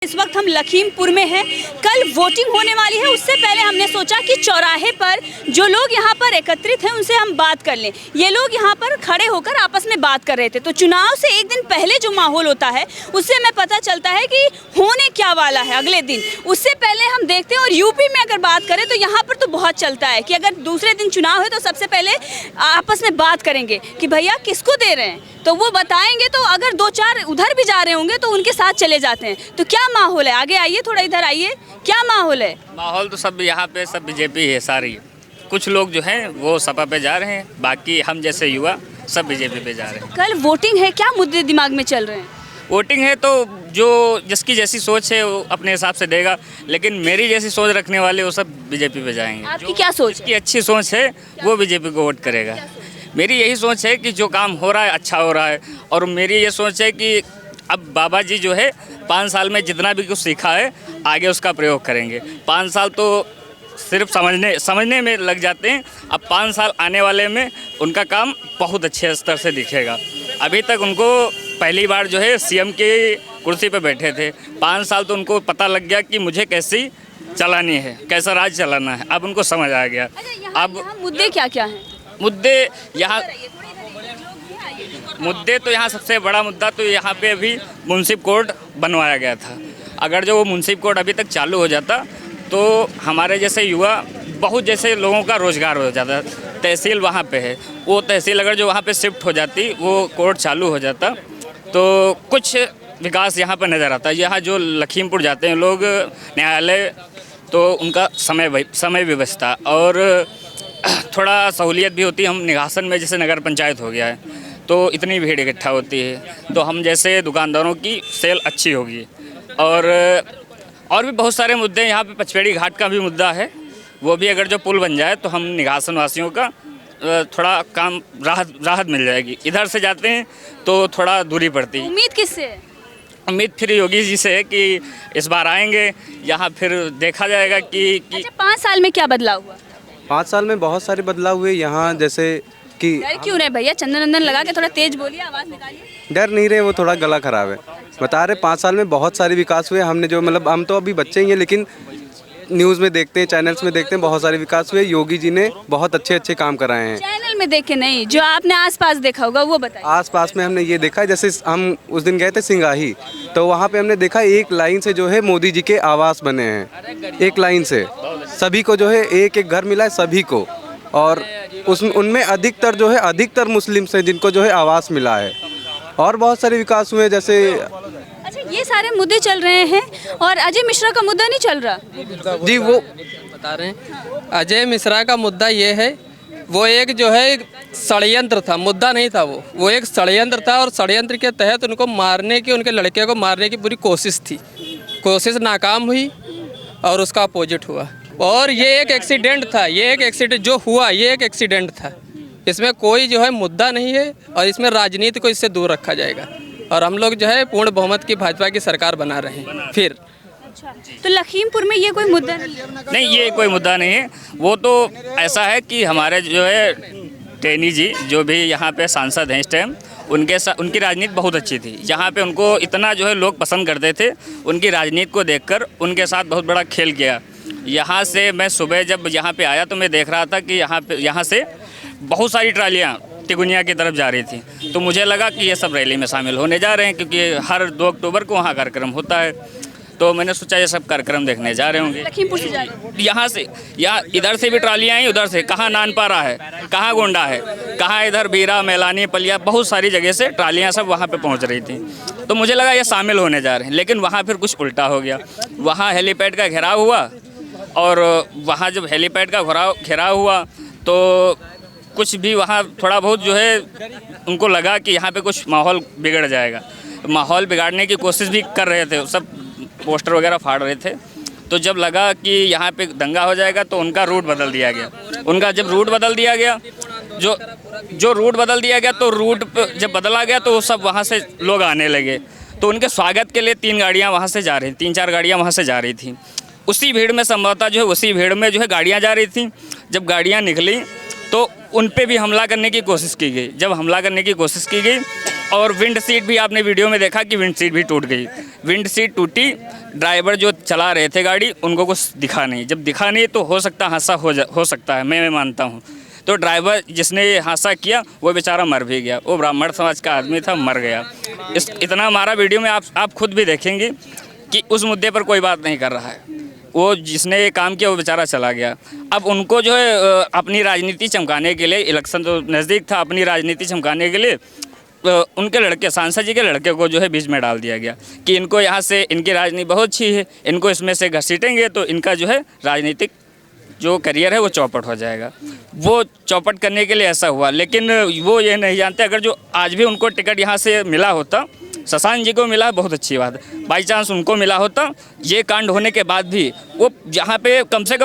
इस वक्त हम लखीमपुर में हैं। कल वोटिंग होने वाली है, उससे पहले हमने सोचा कि चौराहे पर जो लोग यहाँ पर एकत्रित हैं उनसे हम बात कर लें। ये लोग यहाँ पर खड़े होकर आपस में बात कर रहे थे। तो चुनाव से एक दिन पहले जो माहौल होता है उससे हमें पता चलता है कि होने क्या वाला है अगले दिन। उससे पहले हम देखते हैं, और यूपी में अगर बात करें तो यहाँ पर तो बहुत चलता है कि अगर दूसरे दिन चुनाव है तो सबसे पहले आपस में बात करेंगे कि भैया किसको दे रहे हैं, तो वो बताएंगे। तो अगर दो चार उधर भी जा रहे होंगे तो उनके साथ चले जाते हैं। तो क्या माहौल है, आगे आइए, थोड़ा इधर आइए, क्या माहौल है? माहौल तो सब यहाँ पे सब बीजेपी है सारी। कुछ लोग जो हैं वो सपा पे जा रहे हैं, बाकी हम जैसे युवा सब बीजेपी पे जा रहे हैं। कल वोटिंग है, क्या मुद्दे दिमाग में चल रहे हैं? वोटिंग है तो जो जिसकी जैसी सोच है वो अपने हिसाब से देगा, लेकिन मेरी जैसी सोच रखने वाले वो सब बीजेपी पे जाएंगे। आपकी क्या सोच है? जिसकी अच्छी सोच है वो बीजेपी को वोट करेगा। मेरी यही सोच है कि जो काम हो रहा है अच्छा हो रहा है, और मेरी ये सोच है कि अब बाबा जी जो है 5 साल में जितना भी कुछ सीखा है आगे उसका प्रयोग करेंगे। 5 साल तो सिर्फ समझने में लग जाते हैं, अब 5 साल आने वाले में उनका काम बहुत अच्छे स्तर से दिखेगा। अभी तक उनको पहली बार जो है सीएम की कुर्सी पे बैठे थे, 5 साल तो उनको पता लग गया कि मुझे कैसी चलानी है, कैसा राज चलाना है, अब उनको समझ आ गया। अब मुद्दे क्या क्या हैं? मुद्दे तो यहाँ सबसे बड़ा मुद्दा तो यहाँ पे अभी मुंसिफ कोर्ट बनवाया गया था। अगर जो वो मुंसिफ कोर्ट अभी तक चालू हो जाता तो हमारे जैसे युवा बहुत जैसे लोगों का रोज़गार हो जाता। तहसील वहाँ पे है, वो तहसील अगर जो वहाँ पे शिफ्ट हो जाती, वो कोर्ट चालू हो जाता तो कुछ विकास यहाँ पर नज़र आता। यहाँ जो लखीमपुर जाते हैं लोग न्यायालय, तो उनका समय भी बचता और थोड़ा सहूलियत भी होती है। हम निघासन में जैसे नगर पंचायत हो गया है तो इतनी भीड़ इकट्ठा होती है, तो हम जैसे दुकानदारों की सेल अच्छी होगी। और भी बहुत सारे मुद्दे यहाँ पे, पचपेड़ी घाट का भी मुद्दा है, वो भी अगर जो पुल बन जाए तो हम निघासन वासियों का थोड़ा काम राहत मिल जाएगी। इधर से जाते हैं तो थोड़ा दूरी पड़ती है। उम्मीद किससे है? उम्मीद फिर योगी जी से है कि इस बार आएंगे यहाँ, फिर देखा जाएगा कि अच्छा, 5 साल में क्या बदलाव हुआ? 5 साल में बहुत सारे बदलाव हुए यहाँ, जैसे कि डर क्यों रहे भैया? चंदन वंदन लगा के थोड़ा तेज बोलिए, आवाज़ निकालिए। डर नहीं रहे, वो थोड़ा गला खराब है। बता रहे 5 साल में बहुत सारे विकास हुए। हमने जो मतलब हम तो अभी बच्चे ही हैं, लेकिन न्यूज़ में देखते हैं, चैनल्स में देखते हैं, बहुत सारे विकास हुए। योगी जी ने बहुत अच्छे काम कराए हैं। चैनल में देखे नहीं, जो आपने आसपास देखा होगा वो बताइए। आसपास में हमने ये देखा है, जैसे हम उस दिन गए थे सिंगाही, तो वहाँ पे हमने देखा एक लाइन से जो है मोदी जी के आवास बने हैं। एक लाइन से सभी को जो है एक एक घर मिला है सभी को, और उनमें अधिकतर मुस्लिम से जिनको जो है आवास मिला है। और बहुत सारे विकास हुए, जैसे अच्छा, ये सारे मुद्दे चल रहे हैं और अजय मिश्रा का मुद्दा नहीं चल रहा जी। वो बता रहे हैं अजय मिश्रा का मुद्दा ये है, वो एक जो है षड्यंत्र था, मुद्दा नहीं था। वो एक षड्यंत्र था, और षड्यंत्र के तहत उनको मारने की, उनके लड़के को मारने की पूरी कोशिश थी। कोशिश नाकाम हुई और उसका अपोजिट हुआ। और ये एक एक्सीडेंट था, ये एक एक्सीडेंट जो हुआ, ये एक एक्सीडेंट था। इसमें कोई जो है मुद्दा नहीं है, और इसमें राजनीति को इससे दूर रखा जाएगा। और हम लोग जो है पूर्ण बहुमत की भाजपा की सरकार बना रहे हैं फिर। अच्छा, तो लखीमपुर में ये कोई मुद्दा नहीं है? नहीं, ये कोई मुद्दा नहीं है। वो तो ऐसा है कि हमारे जो है टेनी जी जो भी यहाँ पे सांसद हैं इस टाइम, उनकी राजनीति बहुत अच्छी थी। यहाँ पे उनको इतना जो है लोग पसंद करते थे, उनकी राजनीति को देखकर उनके साथ बहुत बड़ा खेल किया। यहाँ से मैं सुबह जब यहाँ पे आया तो मैं देख रहा था कि यहाँ से बहुत सारी ट्रालियाँ तिगुनिया की तरफ जा रही थी, तो मुझे लगा कि ये सब रैली में शामिल होने जा रहे हैं, क्योंकि हर 2 अक्टूबर को वहाँ कार्यक्रम होता है। तो मैंने सोचा ये सब कार्यक्रम देखने जा रहे होंगे। लखीमपुर से जा रहे हैं? यहाँ से इधर से भी ट्रालियाँ आई, उधर से कहाँ नानपारा है, कहाँ गोंडा है, कहाँ इधर बीरा, मैलानी, पलिया, बहुत सारी जगह से ट्रालियाँ सब वहाँ पे पहुँच रही थी। तो मुझे लगा ये शामिल होने जा रहे हैं, लेकिन वहाँ फिर कुछ उल्टा हो गया। वहाँ हेलीपैड का घेराव हुआ, और वहाँ जब हेलीपैड का घेराव हुआ तो कुछ भी वहाँ थोड़ा बहुत जो है उनको लगा कि यहाँ पे कुछ माहौल बिगड़ जाएगा। माहौल बिगाड़ने की कोशिश भी कर रहे थे, सब पोस्टर वगैरह फाड़ रहे थे। तो जब लगा कि यहाँ पे दंगा हो जाएगा तो उनका रूट बदल दिया गया। उनका जब रूट बदल दिया गया, जो रूट बदल दिया गया, तो रूट जब बदला गया तो सब वहाँ से लोग आने लगे। तो उनके स्वागत के लिए 3 गाड़ियाँ वहाँ से जा रही, 3-4 गाड़ियाँ वहाँ से जा रही थी। उसी भीड़ में संभवतः जो है उसी भीड़ में जो है गाड़ियाँ जा रही थी। जब गाड़ियाँ निकली तो उन पे भी हमला करने की कोशिश की गई। जब हमला करने की कोशिश की गई और विंड सीट भी आपने वीडियो में देखा कि विंड सीट भी टूट गई। विंड सीट टूटी, ड्राइवर जो चला रहे थे गाड़ी उनको कुछ दिखा नहीं। जब दिखा नहीं तो हो सकता हादसा हो सकता है, मैं मानता हूँ। तो ड्राइवर जिसने ये हादसा किया वो बेचारा मर भी गया। वो ब्राह्मण समाज का आदमी था, मर गया। इतना हमारा वीडियो में आप खुद भी देखेंगे कि उस मुद्दे पर कोई बात नहीं कर रहा है। वो जिसने ये काम किया वो बेचारा चला गया। अब उनको जो है अपनी राजनीति चमकाने के लिए, इलेक्शन तो नज़दीक था, अपनी राजनीति चमकाने के लिए उनके लड़के, सांसद जी के लड़के को जो है बीच में डाल दिया गया कि इनको यहाँ से, इनकी राजनीति बहुत अच्छी है, इनको इसमें से घसीटेंगे तो इनका जो है राजनीतिक जो करियर है वो चौपट हो जाएगा। वो चौपट करने के लिए ऐसा हुआ, लेकिन वो ये नहीं जानते अगर जो आज भी उनको टिकट यहाँ से मिला होता, शशांक जी को मिला, बहुत अच्छी बात है, बाई चांस उनको मिला होता, ये कांड होने के बाद भी वो यहाँ पे कम से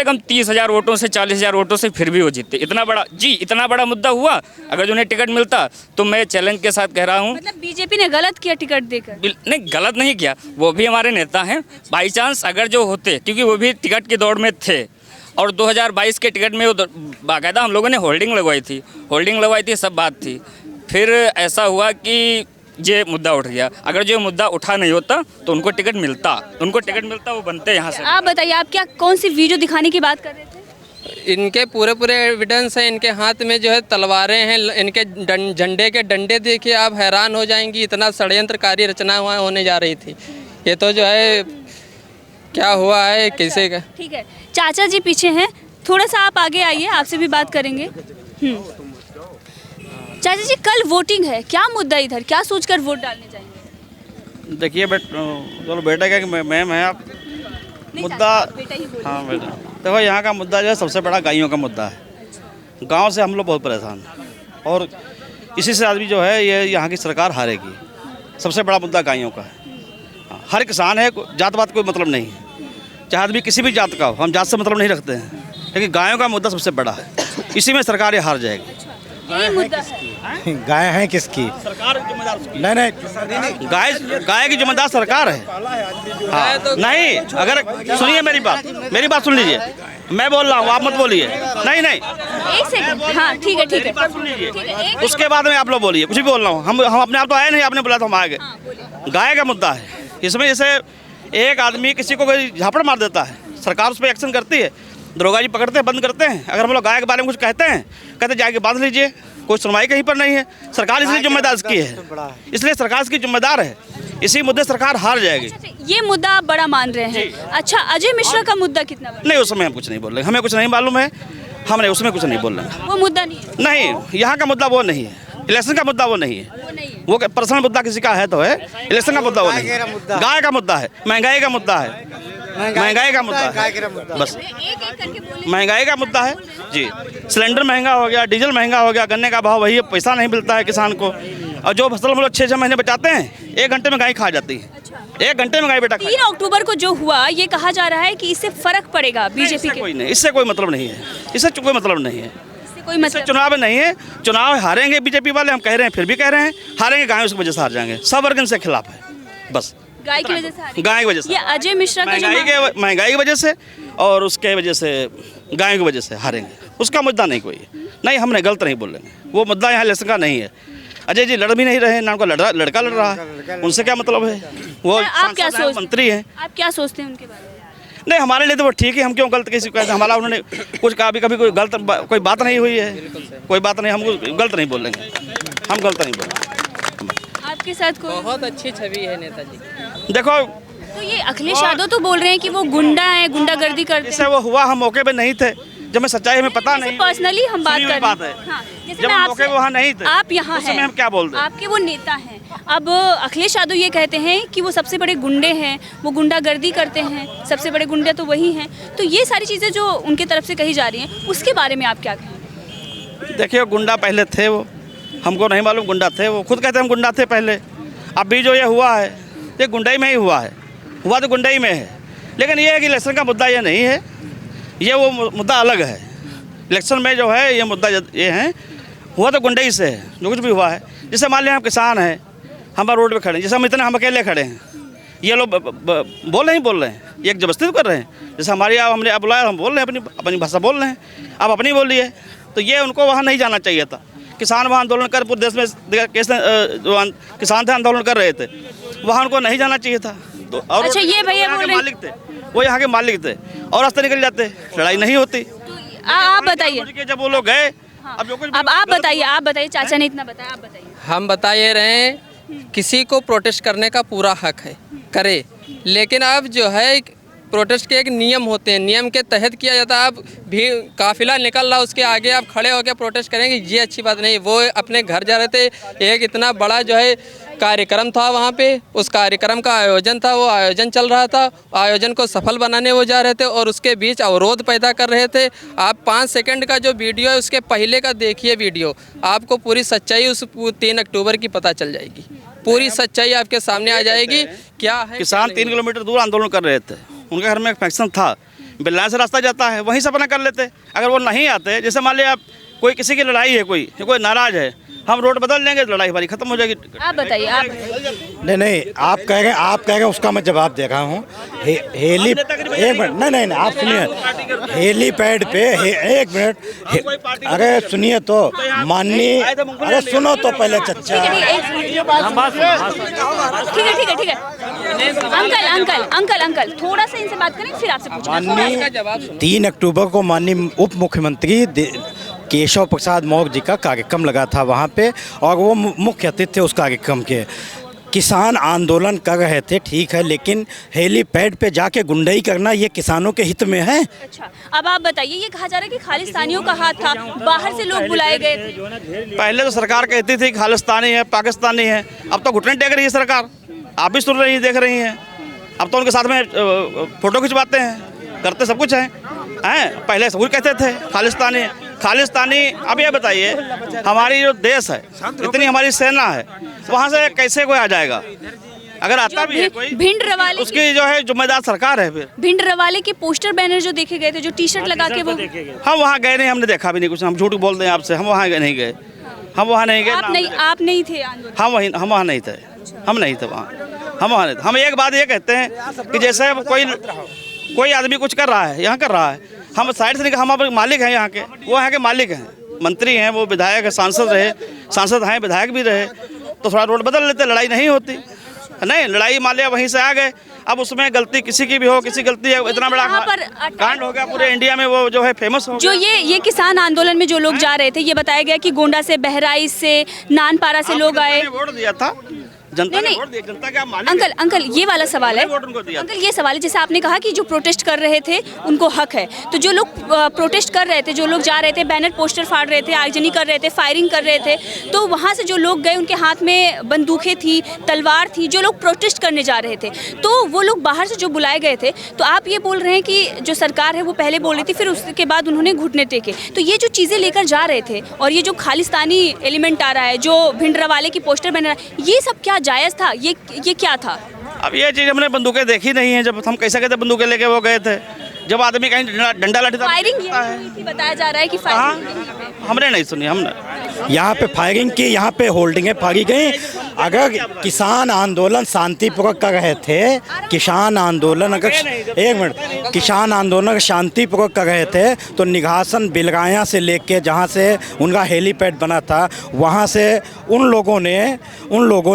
कम 30,000 वोटों से 40,000 वोटों से फिर भी वो जीते। इतना बड़ा मुद्दा हुआ, अगर जो उन्हें टिकट मिलता तो मैं चैलेंज के साथ कह रहा हूँ, मतलब बीजेपी ने गलत किया टिकट देकर? नहीं, गलत नहीं किया, वो भी हमारे नेता हैं। बाई चांस अगर जो होते, क्योंकि वो भी टिकट की दौड़ में थे और 2022 के टिकट में वो बाकायदा हम लोगों ने होल्डिंग लगवाई थी, सब बात थी। फिर ऐसा हुआ कि ये मुद्दा उठ गया। अगर जो मुद्दा उठा नहीं होता तो उनको टिकट मिलता, वो बनते यहाँ से। आप बताइए, आप क्या कौन सी वीडियो दिखाने की बात कर रहे थे? इनके पूरे एविडेंस हैं, इनके हाथ में जो है तलवारें हैं, इनके झंडे के डंडे देखिए, आप हैरान हो जाएंगी, इतना षड्यंत्रकारी रचना होने जा रही थी। ये तो जो है क्या हुआ है किसी का। ठीक है, चाचा जी पीछे हैं, थोड़ा सा आप आगे आइए, आपसे भी बात करेंगे। चाचा जी, कल वोटिंग है, क्या मुद्दा इधर, क्या सोचकर वोट डालने जाएंगे? देखिए चलो बेटा क्या कि मैम है आप मुद्दा, बेटा ही बोलिए। हाँ बेटा, देखो यहाँ का मुद्दा जो है सबसे बड़ा गायों का मुद्दा है। गांव से हम लोग बहुत परेशान हैं और इसी से आदमी जो है ये यहाँ की सरकार हारेगी। सबसे बड़ा मुद्दा गायों का है। हाँ, हर किसान है, जात पात कोई मतलब नहीं है, चाहे आदमी किसी भी जात का हो, हम जात से मतलब नहीं रखते हैं, लेकिन गायों का मुद्दा सबसे बड़ा है। इसी में सरकार ये हार जाएगी। यही मुद्दा है। गाय है किसकी? सरकार जिम्मेदार, नहीं गाय की जिम्मेदार सरकार है। हाँ, नहीं, अगर सुनिए मेरी बात सुन लीजिए, मैं बोल रहा हूँ, आप मत बोलिए। नहीं एक सेकंड, हाँ ठीक है ठीक है, उसके बाद में आप लोग बोलिए, कुछ भी बोल रहा हूँ। हम अपने आप तो आए नहीं, आपने बोला तो हम आ गए। गाय का मुद्दा है, इसमें जैसे एक आदमी किसी को कोई झापड़ मार देता है, सरकार उस पर एक्शन करती है, दरोगा जी पकड़ते हैं, बंद करते हैं। अगर हम लोग गाय के बारे में कुछ कहते जाके बांध लीजिए, कोई सुनवाई कहीं पर नहीं है। सरकार इसलिए जिम्मेदार इसकी है, इसलिए सरकार इसकी जिम्मेदार है। इसी मुद्दे सरकार हार जाएगी। ये मुद्दा आप बड़ा मान रहे हैं। अच्छा, अजय मिश्रा का मुद्दा कितना बड़ा? नहीं, उसमें हम कुछ नहीं बोल रहे, हमें कुछ नहीं मालूम है, हमने उसमें कुछ नहीं बोल रहे। वो मुद्दा नहीं है? नहीं, यहाँ का मुद्दा वो नहीं है, इलेक्शन का मुद्दा वो नहीं है। वो पर्सनल मुद्दा किसी का है तो है, इलेक्शन का मुद्दा वो नहीं है। गाय का मुद्दा है, महंगाई का मुद्दा है, महंगाई का मुद्दा है, बस महंगाई का मुद्दा है जी। सिलेंडर महंगा हो गया, डीजल महंगा हो गया, गन्ने का भाव वही है, पैसा नहीं मिलता है किसान को। और जो फसल हम लोग 6-6 महीने बचाते हैं, 1 घंटे में गाय खा जाती है। 1 घंटे में गाय बेटा 3 अक्टूबर को जो हुआ, ये कहा जा रहा है कि इससे फर्क पड़ेगा बीजेपी के। कोई नहीं, इससे कोई मतलब नहीं है, इससे कोई मतलब नहीं है, कोई मतलब चुनाव नहीं है। चुनाव हारेंगे बीजेपी वाले, हम कह रहे हैं, फिर भी कह रहे हैं हारेंगे, गायों की वजह से हार जाएंगे। सब वर्ग इनसे खिलाफ है, बस गाय की वजह से हारेंगे। गाय की वजह से, ये अजय मिश्रा का महंगाई की वजह से और उसके वजह से, गाय की वजह से हारेंगे। उसका मुद्दा नहीं कोई है। नहीं, हमने गलत नहीं बोलेंगे, वो मुद्दा यहाँ इलेक्शन का नहीं है। अजय जी लड़ भी नहीं रहे, ना उनका लड़का लड़ रहा है, उनसे क्या मतलब है? वो आप क्या सोचते, मंत्री हैं, आप क्या सोचते हैं उनके बारे में? नहीं, हमारे लिए तो वो ठीक है, हम क्यों गलत किसी को कहते हैं? हमारा उन्होंने कुछ कहा, कभी कोई गलत कोई बात नहीं हुई है, कोई बात नहीं, हम गलत नहीं बोलेंगे, हम गलत नहीं बोलेंगे। आपके साथ कोई? बहुत अच्छी छवि है नेताजी। देखो, तो ये अखिलेश यादव तो बोल रहे हैं कि वो गुंडा है, गुंडागर्दी करते हैं। जैसे वो हुआ, हम मौके पे नहीं थे, जब मैं सच्चाई हमें पता नहीं, पर्सनली हम बात कर रहे हैं। हाँ, जैसे जब मैं हम मौके पे वहाँ नहीं थे, आप यहाँ उस समय हैं, हम क्या बोल रहे? आपके वो नेता हैं। अब अखिलेश यादव ये कहते हैं कि वो सबसे बड़े गुंडे हैं, वो गुंडागर्दी करते हैं, सबसे बड़े गुंडे तो वही हैं। तो ये सारी चीज़ें जो उनकी तरफ से कही जा रही हैं, उसके बारे में आप क्या कहेंगे? देखिए, गुंडा पहले थे, वो हमको नहीं मालूम गुंडा थे, वो खुद कहते हैं हम गुंडा थे पहले। अभी जो ये हुआ है, ये गुंडाई में ही हुआ है, हुआ तो गुंडाई में है। लेकिन ये है कि इलेक्शन का मुद्दा ये नहीं है, ये वो मुद्दा अलग है। इलेक्शन में जो है ये मुद्दा ये है, हुआ तो गुंडाई से है, जो कुछ भी हुआ है। जैसे मान लिया हम किसान हैं, हम रोड पे खड़े हैं, जैसे हम अकेले खड़े हैं, ये लोग बोल रहे हैं, ये एक जबरदस्ती तो कर रहे हैं। जैसे हमारे यहाँ हमने बुलाया, हम बोल रहे हैं, अपनी भाषा बोल रहे हैं, आप अपनी बोलिए। तो ये उनको वहाँ नहीं जाना चाहिए था, किसान वहाँ आंदोलन कर पूरे देश में जो किसान थे आंदोलन कर रहे थे, वहाँ उनको नहीं जाना चाहिए था। तो और अच्छा, ये भैया बोल रहे हैं- मालिक थे, वो यहाँ के मालिक थे और रास्ते निकल जाते, लड़ाई नहीं होती। आप बताइए, जब वो लोग गए, अब जो कुछ अब आप बताइए, चाचा ने इतना बताया, आप बताइए। हम बता ये रहे हैं, किसी को प्रोटेस्ट करने का पूरा हक है, करे, लेकिन अब जो है प्रोटेस्ट के एक नियम होते हैं, नियम के तहत किया जाता है। अब भी काफिला निकल रहा, उसके आगे आप खड़े होकर प्रोटेस्ट करेंगे, ये अच्छी बात नहीं। वो अपने घर जा रहे थे, एक इतना बड़ा जो है कार्यक्रम था वहाँ पे, उस कार्यक्रम का आयोजन था, वो आयोजन चल रहा था, आयोजन को सफल बनाने वो जा रहे थे और उसके बीच अवरोध पैदा कर रहे थे। आप 5 सेकंड का जो वीडियो है उसके पहले का देखिए वीडियो, आपको पूरी सच्चाई उस 3 अक्टूबर की पता चल जाएगी, पूरी सच्चाई आपके सामने आ जाएगी क्या है। किसान 3 किलोमीटर दूर आंदोलन कर रहे थे, उनके घर में एक फंक्शन था, बिल्ला से रास्ता जाता है, वहीं से अपना कर लेते। अगर वो नहीं आते, जैसे मान लिया आप कोई किसी की लड़ाई है, कोई नाराज है, हम रोड बदल लेंगे, लड़ाई हमारी खत्म हो जाएगी। आप बताइए, आप नहीं, आप कह रहे उसका मैं जवाब दे रहा हूँ। हेली एक मिनट, नहीं, आप सुनिए, हेलीपैड पे एक मिनट, अरे सुनिए तो माननीय, अरे सुनो तो पहले चच्चा। ठीक है। अंकल थोड़ा सा इनसे बात करें, फिर आपसे पूछूंगा। माननीय 3 अक्टूबर को माननीय उप मुख्यमंत्री केशव प्रसाद मौर्य जी का कार्यक्रम लगा था वहाँ पे, और वो मुख्य अतिथि थे उस कार्यक्रम के। किसान आंदोलन कर रहे थे, ठीक है, लेकिन हेलीपैड पे जाके गुंडाई करना ये किसानों के हित में है। अच्छा, अब आप बताइए, ये कहा जा रहा है कि खालिस्तानियों का हाथ था, बाहर से लोग बुलाए गए थे। पहले तो सरकार कहती थी खालिस्तानी है, पाकिस्तानी है, अब तो घुटने टेक रही है सरकार, आप भी सुन रही हैं, देख रही हैं। अब तो उनके साथ में फोटो खिंचवाते हैं, करते सब कुछ हैं। पहले सब कुछ कहते थे खालिस्तानी। अब ये बताइए, हमारी जो देश है, इतनी हमारी सेना है, वहाँ से कैसे कोई आ जाएगा? अगर आता भी है कोई, भिंड रवाले, उसकी जो है जिम्मेदार सरकार है। फिर भिंड रवाले के पोस्टर बैनर जो देखे गए थे, जो टी-शर्ट लगा के, वो हम वहाँ गए नहीं, हमने देखा भी नहीं कुछ, हम झूठ बोल रहे हैं आपसे, हम वहाँ नहीं गए, हम वहाँ नहीं गए। आप नहीं थे आंदोलन? हम वहाँ नहीं थे, हम नहीं थे वहाँ, हम वहाँ नहीं थे। हम एक बात ये कहते हैं कि जैसे कोई आदमी कुछ कर रहा है, यहाँ कर रहा है, हम साइड से नहीं, हम अपने मालिक हैं यहाँ के, वो यहाँ के मालिक हैं, मंत्री हैं, वो विधायक है, सांसद हैं, विधायक भी रहे, तो थोड़ा रोड बदल लेते, लड़ाई नहीं होती। नहीं, लड़ाई मान लिया वहीं से आ गए, अब उसमें गलती किसी की भी हो, किसी गलती है, इतना बड़ा कांड हो गया पूरे इंडिया में, वो जो है फेमस हो जो ये किसान आंदोलन में जो लोग जा रहे थे, ये बताया गया कि गोंडा से, बहराइच से, नानपारा से लोग आए। वोट दिया था, जनता ने वोट दिया, जनता क्या मालिक? अंकल ये वाला सवाल है, वोट उनको दिया। अंकल ये सवाल है, जैसे आपने कहा कि जो प्रोटेस्ट कर रहे थे उनको हक है, तो जो लोग प्रोटेस्ट कर रहे थे, जो लोग जा रहे थे, बैनर पोस्टर फाड़ रहे थे, आगजनी कर रहे थे, फायरिंग कर रहे थे, तो वहाँ से जो लोग गए उनके हाथ में बंदूकें थी, तलवार थी, जो लोग प्रोटेस्ट करने जा रहे थे, तो वो लोग बाहर से जो बुलाए गए थे, तो आप ये बोल रहे हैं कि जो सरकार है वो पहले बोल रही थी, फिर उसके बाद उन्होंने घुटने टेके, तो ये जो चीज़ें लेकर जा रहे थे और ये जो खालिस्तानी एलिमेंट आ रहा है, जो भिंडरावाले की पोस्टर बन रहा है, ये सब क्या जायज़ था? ये क्या था? अब ये चीज़ हमने बंदूकें देखी नहीं है, जब हम कैसे कहते बंदूकें लेके वो गए थे, जब आदमी कहीं डंडा लाठी फायरिंग थी, बताया जा रहा है कि फायरिंग हमने नहीं सुनी। हमने यहाँ पे फायरिंग की, यहाँ पे होल्डिंगें फाड़ी गई। अगर किसान आंदोलन शांतिपूर्वक कर रहे थे, किसान आंदोलन अगर शांतिपूर्वक कर रहे थे, तो निघासन बिलगाया से लेके जहाँ से उनका हेलीपैड बना था, वहाँ से उन लोगों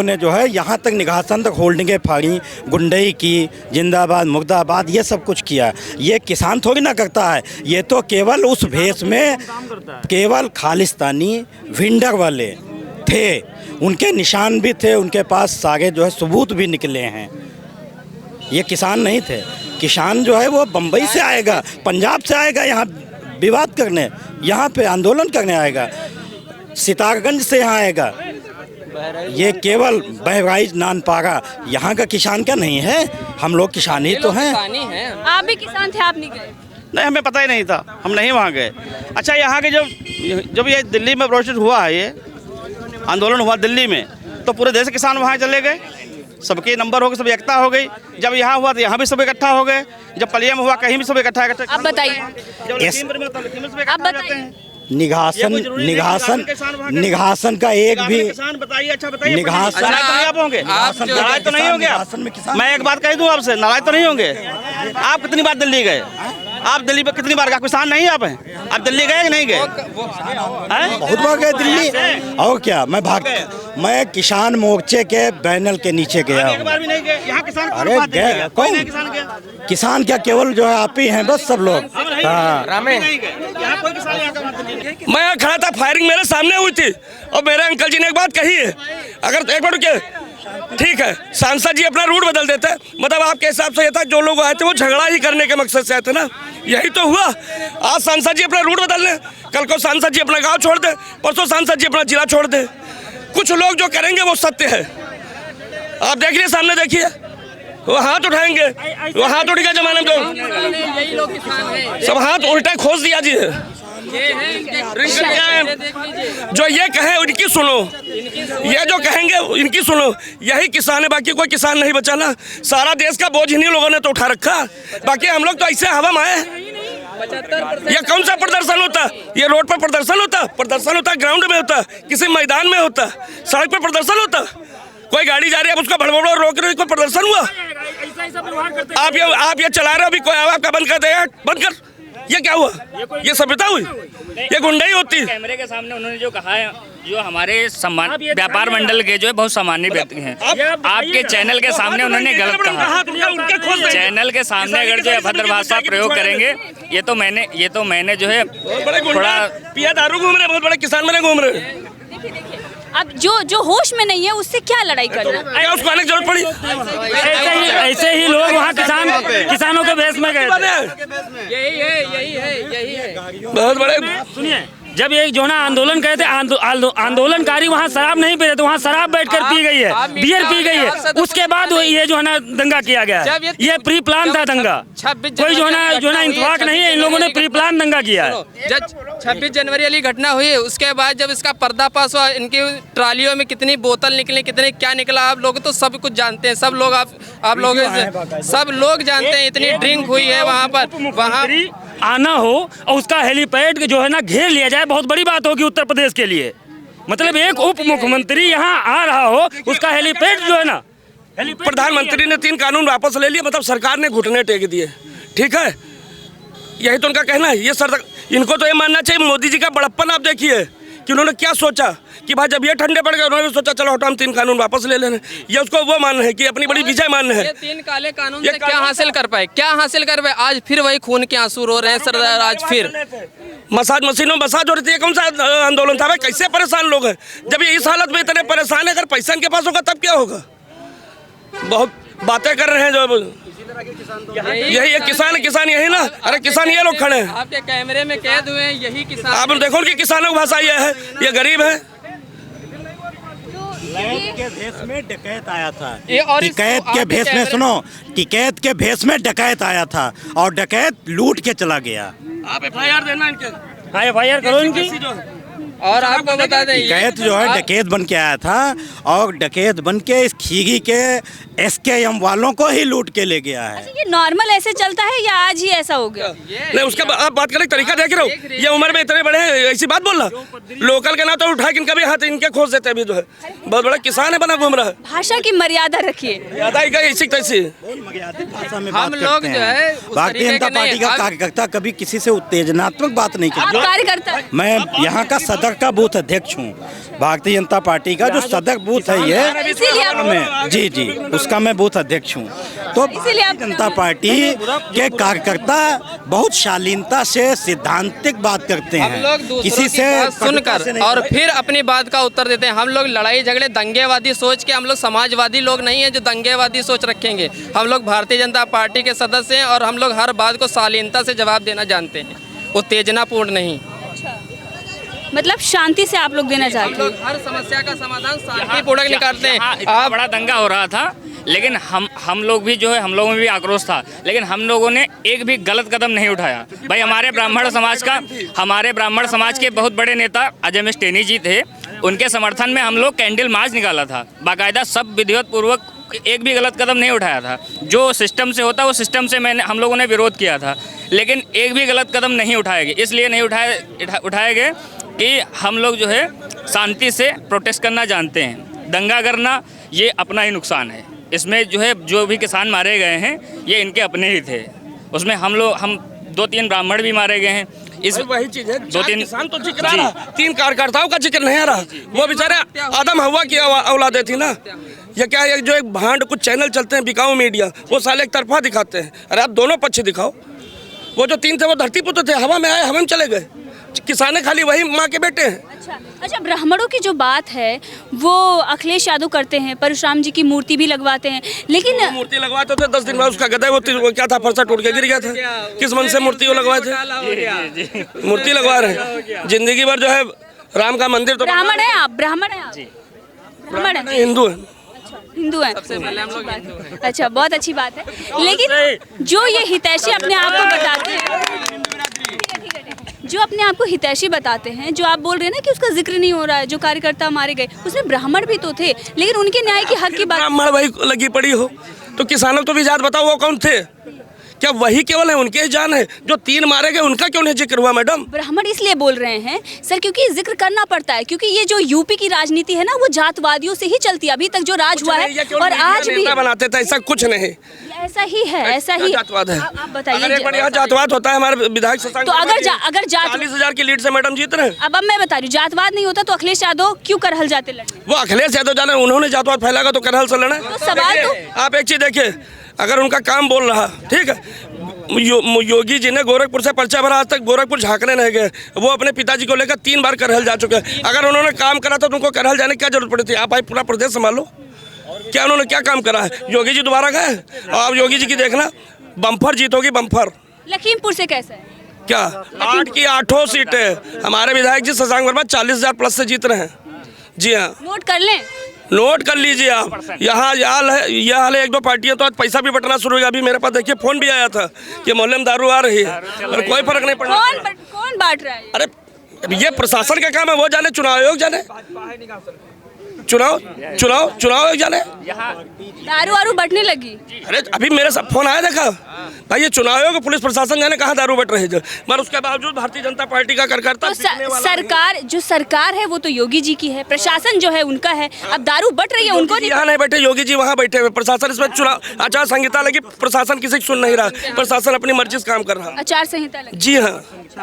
ने जो है यहाँ तक निघासन तक होल्डिंगें फाड़ी, गुंडई की, जिंदाबाद मुर्दाबाद, ये सब कुछ किया। ये किसान थोड़ी ना करता है, ये तो केवल उस भेष में केवल खालिस्तानी भिंडर वाले थे, उनके निशान भी थे, उनके पास सारे जो है सबूत भी निकले हैं। ये किसान नहीं थे। किसान जो है वो बम्बई से आएगा, पंजाब से आएगा यहाँ विवाद करने, यहाँ पे आंदोलन करने आएगा, सितारगंज से यहाँ आएगा। ये केवल बहराइच नानपारा यहाँ का किसान क्या नहीं है? हम लोग किसान ही तो हैं। आप भी किसान थे, आप नहीं गए? नहीं, हमें पता ही नहीं था, हम नहीं वहाँ गए। अच्छा, यहाँ के जब ये दिल्ली में प्रोटेस्ट हुआ है, ये आंदोलन हुआ दिल्ली में, तो पूरे देश के किसान वहाँ चले गए, सबके नंबर हो गए, सब एकता हो गई। जब यहाँ हुआ तो यहाँ भी सब इकट्ठा हो गए, जब पलिया में हुआ कहीं भी सब इकट्ठा। आप बताइए, निघासन का एक भी बताइए। अच्छा बताइए, निघासन आप होंगे, नाराज तो नहीं होंगे? मैं एक बात कह दूं आपसे, नाराज तो नहीं होंगे? आप कितनी बार दिल्ली गए? आप दिल्ली पे कितनी बार गए? किसान नहीं आप हैं? आप दिल्ली गए कि नहीं गए? हैं? बहुत बार गए दिल्ली। और क्या, मैं किसान मोर्चे के बैनर के नीचे गया एक हूँ। बार भी नहीं गए? यहाँ किसान कौन अरे बात नहीं गए, किया? कोई कौन? नहीं किसान गया? किसान क्या, केवल जो है आप ही हैं बस, सब लोग। हाँ, नहीं गए। यहाँ कोई किसान यहाँ का बात नहीं है। मैं यहाँ खड़ा था, फायरिंग मेरे सामने हुई थी और मेरे अंकल जी ने एक बात कही है, अगर एक बार रुकिए, ठीक है, सांसद जी अपना रूट बदल देते, मतलब आपके हिसाब से ये था जो लोग आए थे वो झगड़ा ही करने के मकसद से आए थे ना, यही तो हुआ। आज सांसद जी अपना रूट बदल लें, कल को सांसद जी अपना गांव छोड़ दे, परसों सांसद जी अपना जिला छोड़ दे। कुछ लोग जो करेंगे वो सत्य है। आप देख लिए, सामने देखिए, वो हाथ उठाएंगे, वो हाथ उठ के जमाने में तो सब हाथ उल्टा खोज दिया जी। जो ये कहे उनकी सुनो, ये जो कहेंगे इनकी सुनो, यही किसान है, बाकी कोई किसान नहीं बचा ना। सारा देश का बोझ इन्हीं लोगों ने तो उठा रखा, बाकी हम लोग तो ऐसे हवा में आए। ये कौन सा प्रदर्शन होता? ये रोड पर प्रदर्शन होता? प्रदर्शन होता ग्राउंड में होता, किसी मैदान में होता, सड़क पर प्रदर्शन होता। कोई गाड़ी जा रही है, आप उसका भड़बड़ रोक रहे हो, कोई प्रदर्शन हुआ? आप ये चला रहे हो, अभी कोई आपका बंद कर देगा, बंद कर। ये क्या हुआ? ये सभ्यता हुई? ये गुंडाई होती? कैमरे के सामने उन्होंने जो कहा है, जो हमारे सम्मान व्यापार मंडल के जो है बहुत सामान्य व्यक्ति हैं, आपके चैनल के सामने उन्होंने गलत कहा। चैनल के सामने अगर जो है अभद्र भाषा प्रयोग करेंगे, ये तो मैंने जो है थोड़ा पिया दारू घूम रहे, बहुत बड़े किसान बने घूम रहे। अब जो होश में नहीं है उससे क्या लड़ाई करना? क्या उसको आने की जरूरत पड़ी? ऐसे ही लोग वहाँ किसानों के भेष में गए थे। यही है। बहुत बड़े सुनिए, जब ये जो ना आंदोलन करे थे, आंदोलनकारी वहाँ शराब नहीं पी रहे थे, वहाँ शराब बैठकर पी गई है, बियर पी गई है। उसके बाद ये जो है ना दंगा किया गया है, ये प्री प्लान था दंगा। कोई जो है ना इंतफाक नहीं है, इन लोगों ने प्री प्लान दंगा किया है। जब 26 जनवरी वाली घटना हुई, उसके बाद जब इसका पर्दाफाश हुआ, इनकी ट्रालियों में कितनी बोतल निकली, कितने क्या निकला, आप लोग तो सब कुछ जानते हैं। सब लोग आप लोग सब लोग जानते हैं, इतनी ड्रिंक हुई है वहाँ पर। वहाँ आना हो और उसका हेलीपैड जो है ना घेर लिया जाए, बहुत बड़ी बात होगी उत्तर प्रदेश के लिए। मतलब एक उप मुख्यमंत्री यहाँ आ रहा हो, उसका हेलीपैड जो है ना, प्रधानमंत्री ने 3 कानून वापस ले लिए, मतलब सरकार ने घुटने टेक दिए, ठीक है, यही तो उनका कहना है। ये सर, इनको तो ये मानना चाहिए मोदी जी का बड़प्पन। आप देखिए कि उन्होंने क्या सोचा कि भाई जब ये ठंडे पड़ गए, उन्होंने सोचा चलो हटो हम 3 कानून वापस ले लेने। ये उसको वो मानना है कि अपनी बड़ी विजय मानना है। ये 3 काले कानून से क्या हासिल कर पाए? क्या हासिल कर पाए? आज फिर वही खून के आंसू रो रहे हैं सरदार। आज फिर मसाज मशीनों मसाज हो रही थी, ये कौन सा आंदोलन था भाई? कैसे परेशान लोग हैं? जब ये इस हालत में इतने परेशान है, अगर पैसा इनके पास होगा तब क्या होगा? बहुत बातें कर रहे हैं जो यही है किसान यही ना। अरे किसान ये लोग खड़े हैं, आपके कैमरे में कैद हुए हैं, यही किसान। आप देखो कि किसानों की भाषा ये है, ये गरीब है। के भेष में डकैत आया था, ये और टिकैत के भेष में, सुनो, टिकैत के भेष में डकैत आया था और डकैत लूट के चला गया। आप FIR देना इनके। हाँ FIR करो इनकी। और आपको बता दें, डकैत जो है डकैत बन के आया था और डकैत बन के इस खीगी के SKM वालों को ही लूट के ले गया है। ये नॉर्मल ऐसे चलता है या आज ही ऐसा हो गया? नहीं, उसका आप बात करने का तरीका देख रहे हो, ये उम्र में इतने बड़े हैं, ऐसी बात बोलना। लोकल के ना तो उठा के इनका भी हाथ इनके खोज देते अभी जो है, बहुत बड़ा किसान है बना घूम रहा है। भाषा की मर्यादा रखिए। ज्यादा ही ऐसी तैसी भाषा में हम बात लोग करते जो है हैं। उस भारतीय तरीके जनता के पार्टी नहीं, का आप- कार्यकर्ता कभी किसी से उत्तेजनात्मक बात नहीं आप करता। कार्यकर्ता? मैं यहाँ का सदर का बूथ अध्यक्ष हूँ, भारतीय जनता पार्टी का जो सदर बूथ है ये, इसीलिए आप- मैं जी उसका मैं बूथ अध्यक्ष हूँ। तो इसीलिए आप- भारतीय जनता पार्टी के कार्यकर्ता बहुत शालीनता से सिद्धांतिक बात करते हम लोग हैं, दूसरों किसी की से बात सुनकर से नहीं और लड़ते। फिर अपनी बात का उत्तर देते हैं। हम लोग लड़ाई झगड़े दंगेवादी सोच के, हम लोग समाजवादी लोग नहीं हैं जो दंगेवादी सोच रखेंगे। हम लोग भारतीय जनता पार्टी के सदस्य हैं और हम लोग हर बात को शालीनता से जवाब देना जानते हैं, उत्तेजनापूर्ण नहीं। मतलब शांति से आप लोग देना हम चाहते लोग हैं? हर समस्या का समाधान शांतिपूर्वक निकालते हैं। इतना बड़ा दंगा हो रहा था, लेकिन हम लोग भी जो है, हम लोगों में भी आक्रोश था, लेकिन हम लोगों ने एक भी गलत कदम नहीं उठाया। भाई हमारे ब्राह्मण समाज के बहुत बड़े नेता अजय मिस्टेनी जी थे, उनके समर्थन में हम लोग कैंडल मार्च निकाला था, बाकायदा सब विधिवत पूर्वक, एक भी गलत कदम नहीं उठाया था। जो सिस्टम से होता वो सिस्टम से हम लोगों ने विरोध किया था, लेकिन एक भी गलत कदम नहीं उठाए गए। इसलिए नहीं उठाए गए कि हम लोग जो है शांति से प्रोटेस्ट करना जानते हैं। दंगा करना ये अपना ही नुकसान है। इसमें जो है जो भी किसान मारे गए हैं ये इनके अपने ही थे। उसमें हम 2-3 ब्राह्मण भी मारे गए हैं। इस वही चीज है, 2-3 किसान तो जिक्र आ रहा, 3 कार्यकर्ताओं का जिक्र नहीं आ रहा। वो बेचारे आदम हवा की औलादे थी ना। ये क्या है, जो एक भांड कुछ चैनल चलते हैं बिकाऊ मीडिया, वो साले एक तरफा दिखाते हैं। अरे आप दोनों पक्ष दिखाओ। वो जो 3 थे वो धरती पुत्र थे, हवा में आए हवा में चले गए। किसाने खाली वही माँ के बेटे हैं। अच्छा, ब्राह्मणों की जो बात है वो अखिलेश यादव करते हैं, परशुराम जी की मूर्ति भी लगवाते हैं, लेकिन मूर्ति लगवाते थे 10 दिन बाद उसका गधा वो क्या था, फरसा टूट के गिर गया था। किस मन से मूर्ति वो लगवाए थे? मूर्ति लगवा रहे हैं। जिंदगी भर जो है राम का मंदिर तो ब्राह्मण है आप? ब्राह्मण है आप? ब्राह्मण है? हिंदू है। हिंदू है। अच्छा, बहुत अच्छी बात है। लेकिन जो ये हितैषी अपने आप को बताते हैं, जो अपने आप को हितैषी बताते हैं, जो आप बोल रहे हैं ना कि उसका जिक्र नहीं हो रहा है, जो कार्यकर्ता मारे गए उसमें ब्राह्मण भी तो थे, लेकिन उनके न्याय की हक की बात। ब्राह्मण वही लगी पड़ी हो तो किसानों को भी जात बताओ वो कौन थे? क्या वही केवल है, उनके ही जान है? जो 3 मारे गए उनका क्यों नहीं जिक्र हुआ मैडम? ब्राह्मण इसलिए बोल रहे हैं सर क्योंकि जिक्र करना पड़ता है, क्योंकि ये जो यूपी की राजनीति है ना वो जातवादियों से ही चलती है अभी तक जो राज हुआ है, और आज भी बनाते थे। ऐसा कुछ नहीं, ऐसा ही है, ऐसा ही जातवाद है। आप बताइए। अगर एक बार यहाँ जातवाद होता है, हमारे विधायक तो अगर 40,000 की लीड से मैडम जीत रहे हैं। अब मैं बता रही हूँ, जातवाद नहीं होता तो अखिलेश यादव क्यों करहल जाते लड़ने? वो अखिलेश यादव जाने, उन्होंने जातवाद फैलागा तो करहल से लड़े। तो सवाल तो आप एक चीज देखिए, अगर उनका काम बोल रहा, ठीक है, योगी जी ने गोरखपुर से पर्चा भरा, आज तक गोरखपुर झांकने नहीं गए। वो अपने पिताजी को लेकर 3 बार करहल जा चुके हैं। अगर उन्होंने काम करा तो उनको करहल जाने की क्या जरूरत पड़ी थी? आप भाई पूरा प्रदेश संभालो। क्या उन्होंने क्या काम करा है? योगी जी दोबारा गए, और आप योगी जी की देखना बम्फर जीत होगी, बम्फर। लखीमपुर से कैसे है? क्या 8 की 8 सीटें हमारे विधायक जी शशांक वर्मा 40,000 प्लस से जीत रहे हैं। जी हाँ, नोट कर लें, नोट कर लीजिए आप। यहाँ हाल है 1-2 पार्टियां तो आज पैसा भी बटना शुरू हो गया। अभी मेरे पास देखिए फ़ोन भी आया था कि मोहल्ले में दारू आ रही है, और कोई फर्क नहीं पड़ा। कौन बांट रहा है? अरे ये प्रशासन का काम है, वो जाने, चुनाव आयोग जाने, चुनाव आयोग जाने। दारू वारू बटने लगी। अरे अभी मेरे सब फोन आया, देखा भाई, ये चुनाव आयोग प्रपुलिस प्रशासन जाने कहाँ दारू बट रहे, मगर उसके बावजूद भारतीय जनता पार्टी का कार्यकर्ता। तो सरकार है वो तो योगी जी की है, प्रशासन जो है उनका है। अब दारू बट रही है, उनको यहाँ नहीं बैठे, योगी जी वहाँ बैठे हुए। प्रशासन इसमें चुनाव आचार संहिता लगी, प्रशासन किसी की सुन नहीं रहा, प्रशासन अपनी मर्जी से काम कर रहा। आचार संहिता लगी। जी हाँ।